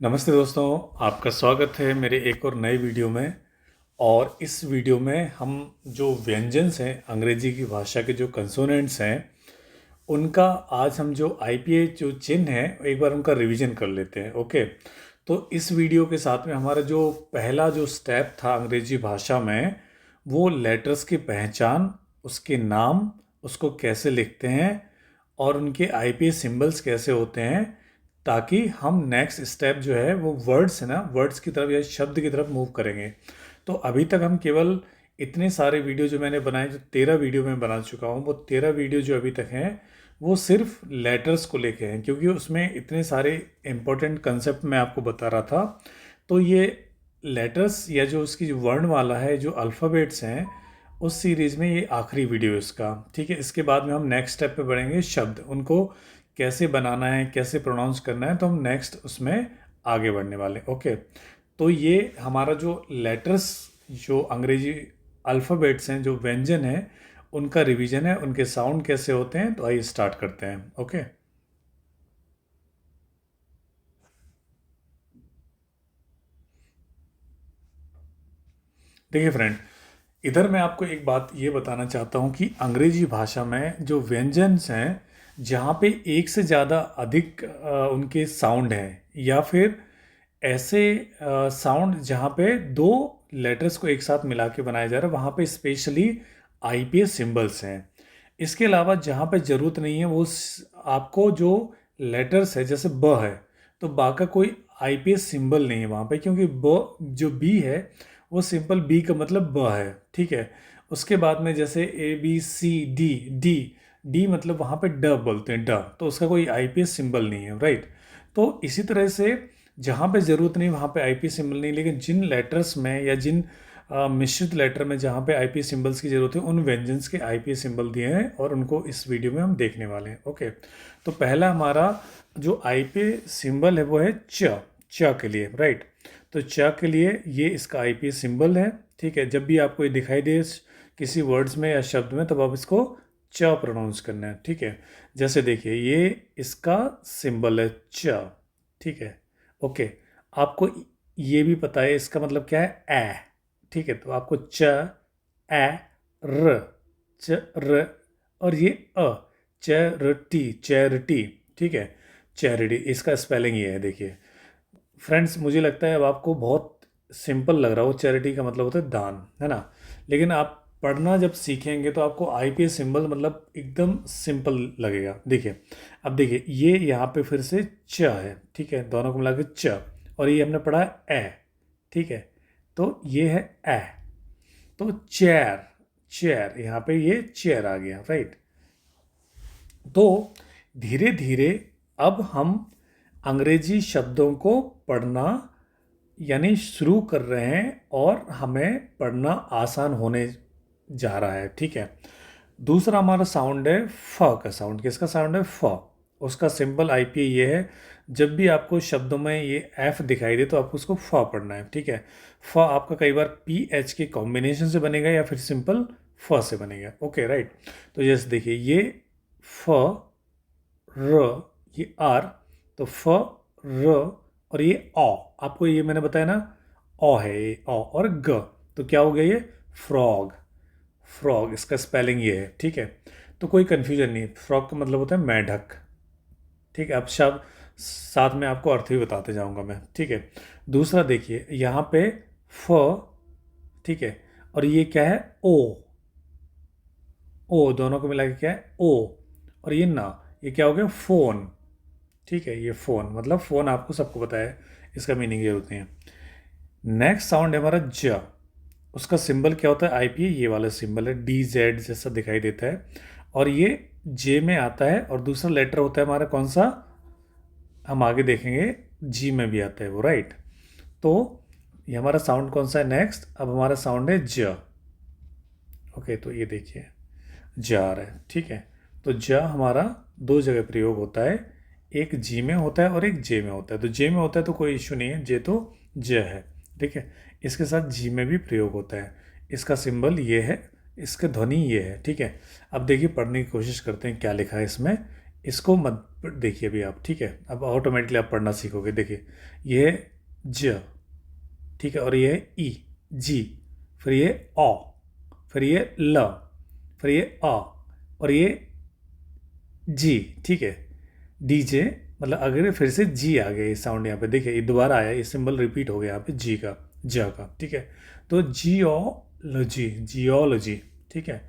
नमस्ते दोस्तों, आपका स्वागत है मेरे एक और नए वीडियो में। और इस वीडियो में हम जो व्यंजन्स हैं, अंग्रेजी की भाषा के जो कंसोनेंट्स हैं, उनका आज हम जो आईपीए जो चिन्ह है एक बार उनका रिवीजन कर लेते हैं। ओके, तो इस वीडियो के साथ में हमारा जो पहला जो स्टेप था अंग्रेजी भाषा में, वो लेटर्स की पहचान, उसके नाम, उसको कैसे लिखते हैं और उनके आईपीए सिंबल्स कैसे होते हैं, ताकि हम नेक्स्ट स्टेप जो है वो वर्ड्स है ना, वर्ड्स की तरफ या शब्द की तरफ मूव करेंगे। तो अभी तक हम केवल इतने सारे वीडियो जो मैंने बनाए, जो 13 वीडियो मैं बना चुका हूँ, वो 13 वीडियो जो अभी तक हैं वो सिर्फ लेटर्स को लेके हैं, क्योंकि उसमें इतने सारे इंपॉर्टेंट कंसेप्ट मैं आपको बता रहा था। तो ये लेटर्स या जो उसकी जो वर्णमाला है, जो अल्फ़ाबेट्स हैं, उस सीरीज़ में ये आखिरी वीडियो है इसका। ठीक है, इसके बाद में हम नेक्स्ट स्टेप पे बढ़ेंगे, शब्द उनको कैसे बनाना है, कैसे प्रोनाउंस करना है, तो हम नेक्स्ट उसमें आगे बढ़ने वाले। ओके, तो ये हमारा जो लेटर्स, जो अंग्रेजी अल्फ़ाबेट्स हैं, जो व्यंजन हैं, उनका रिवीजन है, उनके साउंड कैसे होते हैं। तो आइए स्टार्ट करते हैं। ओके, देखिए फ्रेंड, इधर मैं आपको एक बात ये बताना चाहता हूँ कि अंग्रेजी भाषा में जो व्यंजन्स हैं, जहाँ पे एक से ज़्यादा अधिक उनके साउंड हैं, या फिर ऐसे साउंड जहाँ पे दो लेटर्स को एक साथ मिला के बनाया जा रहा है, वहाँ पे स्पेशली आईपीएस सिंबल्स हैं। इसके अलावा जहाँ पे ज़रूरत नहीं है, वो आपको जो लेटर्स है, जैसे ब है, तो बा का कोई आईपीएस सिंबल नहीं है वहाँ पे, क्योंकि ब जो बी है वो सिंपल बी का मतलब ब है। ठीक है, उसके बाद में जैसे A B C D, D D मतलब वहाँ पे ड बोलते हैं, ड, तो उसका कोई आईपीएस सिंबल नहीं है। राइट, तो इसी तरह से जहाँ पे ज़रूरत नहीं वहाँ पे आईपीएस सिंबल नहीं, लेकिन जिन लेटर्स में या जिन मिश्रित लेटर में जहाँ पे आईपीएस सिंबल्स की ज़रूरत है, उन व्यंजन्स के आईपीएस सिंबल दिए हैं और उनको इस वीडियो में हम देखने वाले हैं। ओके, तो पहला हमारा जो आईपीएस सिंबल है वो है च, च के लिए। राइट, तो च के लिए ये इसका आईपीएस सिंबल है। ठीक है, जब भी आपको ये दिखाई दे किसी वर्ड्स में या शब्द में, तब आप इसको च प्रोनाउंस करना है। ठीक है, जैसे देखिए ये इसका सिंबल है च। ठीक है, ओके, आपको ये भी पता है इसका मतलब क्या है, ए। ठीक है, तो आपको च, ए, र, च र, और ये अ, चैरिटी, चैरिटी। ठीक है, चैरिटी, इसका स्पेलिंग ये है। देखिए फ्रेंड्स, मुझे लगता है अब आपको बहुत सिंपल लग रहा हो, चैरिटी का मतलब होता है दान, है ना। लेकिन आप पढ़ना जब सीखेंगे तो आपको आईपीएस सिंबल मतलब एकदम सिंपल लगेगा। देखिए, अब देखिए ये यहाँ पे फिर से च है। ठीक है, दोनों को मिला के च, और ये हमने पढ़ा है ए। ठीक है, तो ये है ए, तो चेयर, चेयर, यहाँ पे ये चेयर आ गया। राइट, तो धीरे धीरे अब हम अंग्रेजी शब्दों को पढ़ना यानी शुरू कर रहे हैं, और हमें पढ़ना आसान होने जा रहा है। ठीक है, दूसरा हमारा साउंड है फ का साउंड। किसका साउंड है, फ। उसका सिंपल आईपीए ये है, जब भी आपको शब्दों में ये एफ दिखाई दे तो आपको उसको फ पढ़ना है। ठीक है, फ आपका कई बार पी एच के कॉम्बिनेशन से बनेगा या फिर सिंपल फ से बनेगा। ओके, राइट, तो जैसे देखिए ये फ, र, ये आर, तो फ, र, और ये अ। आपको ये मैंने बताया ना, अ है ये, अ, और ग, तो क्या हो गया ये, फ्रॉग। फ्रॉग, इसका स्पेलिंग ये है। ठीक है, तो कोई कन्फ्यूजन नहीं, फ्रॉग का मतलब होता है मेढक। ठीक है, अब शब्द साथ में आपको अर्थ भी बताते जाऊंगा मैं। ठीक है, दूसरा देखिए यहाँ पे फ, ठीक है, और ये क्या है, ओ। ओ दोनों को मिला के क्या है, ओ, और ये ना, ये क्या हो गया, फोन। ठीक है, ये फोन मतलब फोन, आपको सबको पता है इसका मीनिंग ये होते हैं। नेक्स्ट साउंड है हमारा ज। उसका सिंबल क्या होता है, आईपीए ये वाला सिंबल है, डी जेड जैसा दिखाई देता है, और ये जे में आता है। और दूसरा लेटर होता है हमारा कौन सा, हम आगे देखेंगे, जी में भी आता है वो। राइट, तो ये हमारा साउंड कौन सा है नेक्स्ट, अब हमारा साउंड है ज। ओके, तो ये देखिए ज आ रहा है। ठीक है, तो ज हमारा दो जगह प्रयोग होता है, एक जी में होता है और एक जे में होता है। तो जे में होता है तो कोई इश्यू नहीं है, जे तो ज है। ठीक है, इसके साथ जी में भी प्रयोग होता है। इसका सिंबल ये है, इसका ध्वनि ये है। ठीक है, अब देखिए पढ़ने की कोशिश करते हैं क्या लिखा है इसमें। इसको मत देखिए अभी आप, ठीक है। अब ऑटोमेटिकली आप पढ़ना सीखोगे। देखिए ये है ज, ठीक है, और ये है ई, जी, फिर ये ओ, फिर ये ल, फिर ये अ, और ये जी, ठीक है। डीजे मतलब अगर फिर से जी आ गया ये साउंड यहाँ पे, देखिए ये दोबारा आया, ये सिंबल रिपीट हो गया यहाँ पे जी का, ज का, ठीक है। तो जियोलॉजी, जियोलॉजी, ठीक है।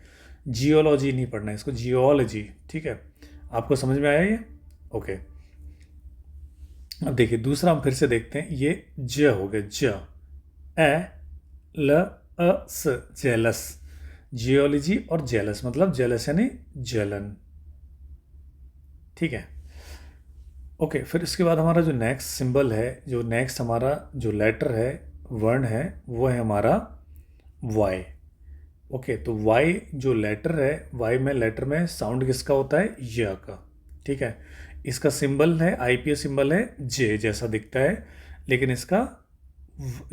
जियोलॉजी नहीं पढ़ना है इसको, जियोलॉजी, ठीक है। आपको समझ में आया ये? ओके। अब देखिए दूसरा हम फिर से देखते हैं, ये ज हो गया, ज, ए, ल, स, जेलस। जियोलॉजी और जेलस मतलब जेलस यानी जलन, ठीक है। ओके, फिर इसके बाद हमारा जो नेक्स्ट सिंबल है, जो नेक्स्ट हमारा जो लेटर है, वर्ण है, वो है हमारा वाई। ओके, तो वाई जो लेटर है, वाई में लेटर में साउंड किसका होता है? य का, ठीक है। इसका सिंबल है, आईपीएस सिंबल है जे जैसा दिखता है, लेकिन इसका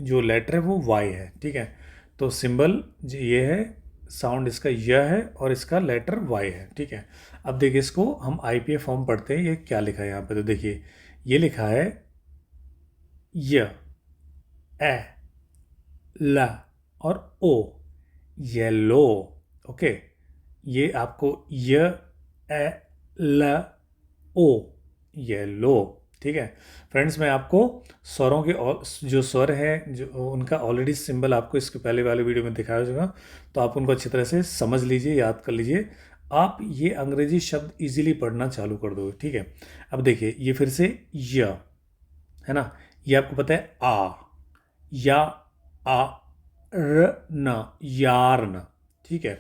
जो लेटर है वो वाई है, ठीक है। तो सिंबल ये है, साउंड इसका य है और इसका लेटर वाई है, ठीक है। अब देखिए इसको हम आईपीए फॉर्म पढ़ते हैं, ये क्या लिखा है यहाँ पे, तो देखिए ये लिखा है य, ए, ला और ओ, येलो। ओके, ये आपको य, ए, ल, ओ, येलो, ठीक है। फ्रेंड्स मैं आपको स्वरों के जो स्वर हैं जो उनका ऑलरेडी सिंबल आपको इसके पहले वाले वीडियो में दिखाया होगा, तो आप उनको अच्छी तरह से समझ लीजिए, याद कर लीजिए। आप ये अंग्रेजी शब्द इजीली पढ़ना चालू कर दो, ठीक है। अब देखिए ये फिर से य है ना, ये आपको पता है आ, या, आ, र, न, यार्न, ठीक है।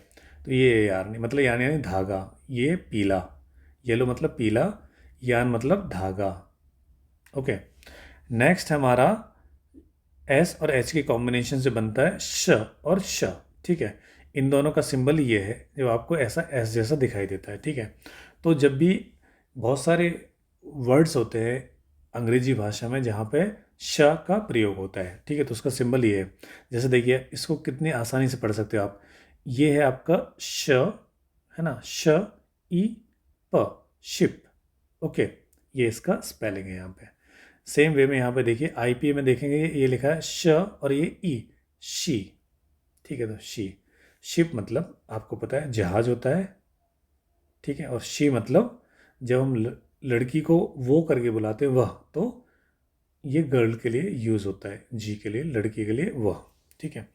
तो ये यार्न मतलब यानी धागा, ये पीला, येलो मतलब पीला, यार्न मतलब धागा। ओके, नेक्स्ट हमारा एस और एच के कॉम्बिनेशन से बनता है श और श, ठीक है। इन दोनों का सिंबल ये है जो आपको ऐसा एस जैसा दिखाई देता है, ठीक है। तो जब भी बहुत सारे वर्ड्स होते हैं अंग्रेजी भाषा में जहाँ पे श का प्रयोग होता है, ठीक है, तो उसका सिंबल ये है। जैसे देखिए इसको कितनी आसानी से पढ़ सकते हो आप, ये है आपका श, है ना, श, ई, प, शिप। ओके, ये इसका स्पेलिंग है यहाँ पे। सेम वे में यहाँ पे देखिए आईपीए में देखेंगे ये लिखा है श और ये ई, शी, ठीक है। तो शी, शिप मतलब आपको पता है जहाज होता है, ठीक है। और शी मतलब जब हम लड़की को वो करके बुलाते हैं वह, तो ये गर्ल के लिए यूज़ होता है, जी के लिए लड़की के लिए वह, ठीक है।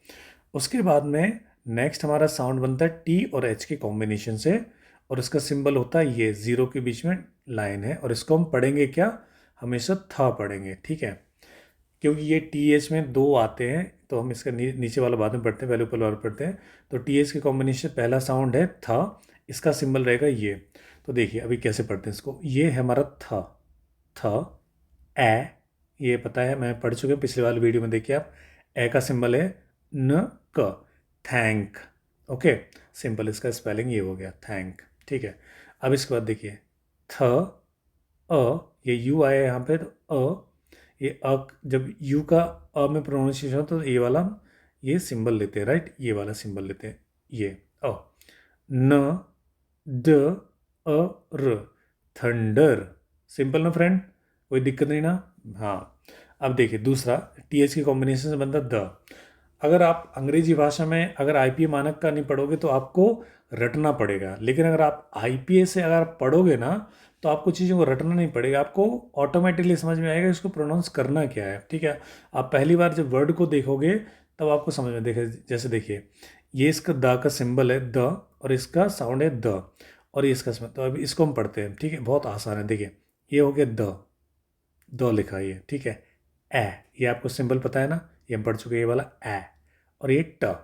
उसके बाद में नेक्स्ट हमारा साउंड बनता है टी और एच के कॉम्बिनेशन से, और इसका सिंबल होता है ये जीरो के बीच में लाइन है, और इसको हम पढ़ेंगे क्या, हमेशा था पढ़ेंगे, ठीक है। क्योंकि ये टी एच में दो आते हैं, तो हम इसका नीचे वाला बाद में पढ़ते हैं, पहले ऊपर वाला पढ़ते हैं। तो टी एच के कॉम्बिनेशन पहला साउंड है था, इसका सिंबल रहेगा ये। तो देखिए अभी कैसे पढ़ते हैं इसको, ये है हमारा था, थ, ए, ये पता है मैं पढ़ चुके हैं पिछले वाले वीडियो में, देखिए आप, ए का सिंबल है न, क, थैंक। ओके, सिंपल इसका स्पेलिंग ये हो गया थैंक, ठीक है। अब इसके बाद देखिए थ, अ, ये यू आया यहाँ पे, तो ये अ, जब यू का अ में प्रोनाउंसिएशन हो तो ये वाला ये सिंबल लेते हैं, राइट, ये वाला सिंबल लेते हैं, ये अ, न, ड, अ, र, थंडर। सिंपल ना फ्रेंड, कोई दिक्कत नहीं ना? हाँ। अब देखिए दूसरा टी एच के कॉम्बिनेशन से बनता द। अगर आप अंग्रेजी भाषा में अगर आईपीए मानक का नहीं पढ़ोगे तो आपको रटना पड़ेगा, लेकिन अगर आप आईपीए से अगर आप पढ़ोगे ना तो आपको चीज़ों को रटना नहीं पड़ेगा, आपको ऑटोमेटिकली समझ में आएगा इसको प्रोनाउंस करना क्या है, ठीक है। आप पहली बार जब वर्ड को देखोगे तब आपको समझ में, देखे जैसे देखिए ये इसका द का सिंबल है द, और इसका साउंड है द, और ये इसका तो अभी इसको हम पढ़ते हैं, ठीक है, बहुत आसान है। देखिए ये हो गया द लिखा है ये, ठीक है। ए, ये आपको सिंबल पता है ना, ये हम पढ़ चुके हैं, ये वाला ए, और ये ट,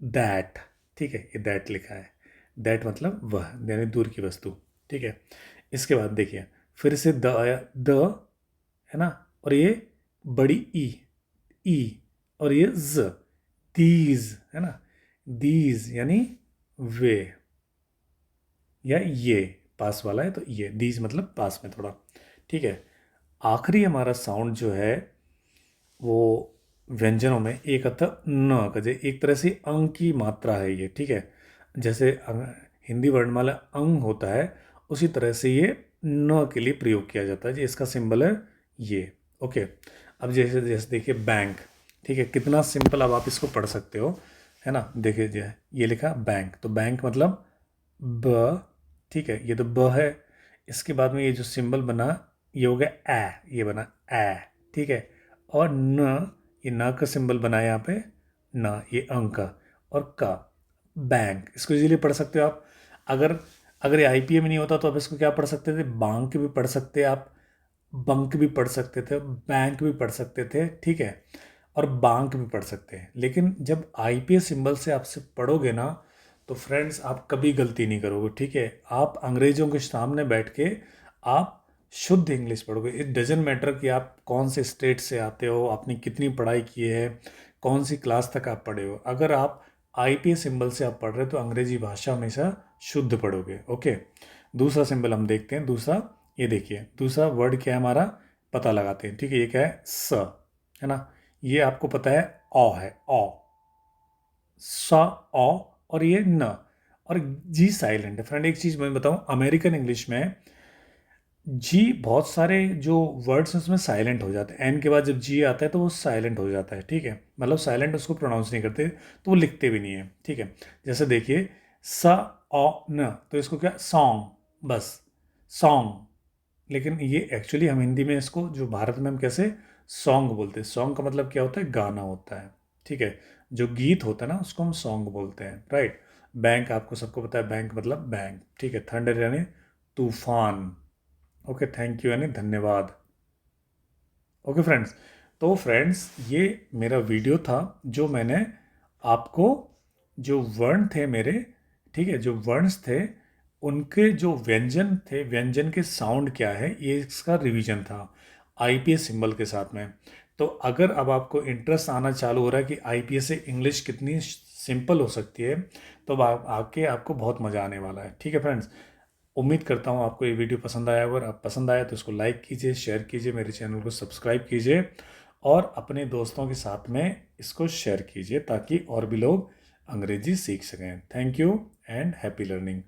दैट, ठीक है, ये दैट लिखा है, दैट मतलब वह यानी दूर की वस्तु, ठीक है। इसके बाद देखिए फिर से द आया, द, है ना, और ये बड़ी ई, और ये ज, दीज, है ना, दीज यानी वे, या ये पास वाला है तो ये, दीज मतलब पास में थोड़ा, ठीक है। आखिरी हमारा साउंड जो है वो व्यंजनों में एक आता न का, एक तरह से अंग की मात्रा है ये, ठीक है। जैसे हिंदी वर्णमाला अंग होता है, उसी तरह से ये न के लिए प्रयोग किया जाता है जी। इसका सिंबल है ये। ओके, अब जैसे जैसे देखिए बैंक, ठीक है, कितना सिंपल। अब आप इसको पढ़ सकते हो, है ना। देखिए जो है ये लिखा बैंक, तो बैंक मतलब ब, ठीक है, ये तो ब है। इसके बाद में ये जो सिंबल बना ये हो गया ए, ये बना ए, ठीक है। और न, ये न का सिंबल बना है यहाँ पे न, ये अंक का, और का, बैंक। इसको इजीली पढ़ सकते हो आप। अगर अगर ये आईपीए में नहीं होता तो आप इसको क्या पढ़ सकते थे, बांक भी पढ़ सकते आप, बंक भी पढ़ सकते थे, बैंक भी पढ़ सकते थे, ठीक है, और बांक भी पढ़ सकते हैं। लेकिन जब आईपीएस सिंबल से आपसे पढ़ोगे ना, तो फ्रेंड्स आप कभी गलती नहीं करोगे, ठीक है। आप अंग्रेजों के सामने बैठ के आप शुद्ध इंग्लिश पढ़ोगे। इट डजेंट मैटर कि आप कौन से स्टेट से आते हो, आपने कितनी पढ़ाई की है, कौन सी क्लास तक आप पढ़े हो। अगर आप आईपीएस सिंबल से आप पढ़ रहे हो तो अंग्रेजी भाषा हमेशा शुद्ध पढ़ोगे। ओके, दूसरा सिंबल हम देखते हैं। दूसरा ये देखिए, दूसरा वर्ड क्या है हमारा, पता लगाते हैं, ठीक है। ये क्या है, स, है ना। ये आपको पता है औ है, औ, स, औ, और ये न, और जी साइलेंट है। फ्रेंड एक चीज़ मैं बताऊं, अमेरिकन इंग्लिश में जी बहुत सारे जो वर्ड्स हैं उसमें साइलेंट हो जाते हैं। एन के बाद जब जी आता है तो वो साइलेंट हो जाता है, ठीक है। मतलब साइलेंट उसको प्रोनाउंस नहीं करते, तो वो लिखते भी नहीं है, ठीक है। जैसे देखिए स, औ, न, तो इसको क्या, सॉन्ग, बस सॉन्ग। लेकिन ये एक्चुअली हम हिंदी में इसको, जो भारत में हम कैसे सॉन्ग बोलते हैं। सॉन्ग का मतलब क्या होता है, गाना होता है, ठीक है। जो गीत होता है ना उसको हम सॉन्ग बोलते हैं, राइट। बैंक आपको सबको पता है, बैंक मतलब बैंक, ठीक है। थंडर यानी तूफान। ओके, थैंक यू यानी धन्यवाद। ओके फ्रेंड्स, तो फ्रेंड्स ये मेरा वीडियो था जो मैंने आपको, जो वर्ण थे मेरे, ठीक है, जो वर्ण्स थे उनके जो व्यंजन थे, व्यंजन के साउंड क्या है, ये इसका रिवीजन था आईपीएस सिंबल के साथ में। तो अगर अब आपको इंटरेस्ट आना चालू हो रहा है कि आईपीएस से इंग्लिश कितनी सिंपल हो सकती है, तो अब आके आपको बहुत मज़ा आने वाला है, ठीक है फ्रेंड्स। उम्मीद करता हूँ आपको ये वीडियो पसंद आया होगा। अगर आप पसंद आया तो इसको लाइक कीजिए, शेयर कीजिए, मेरे चैनल को सब्सक्राइब कीजिए, और अपने दोस्तों के साथ में इसको शेयर कीजिए ताकि और भी लोग अंग्रेजी सीख सकें। Thank you and happy learning.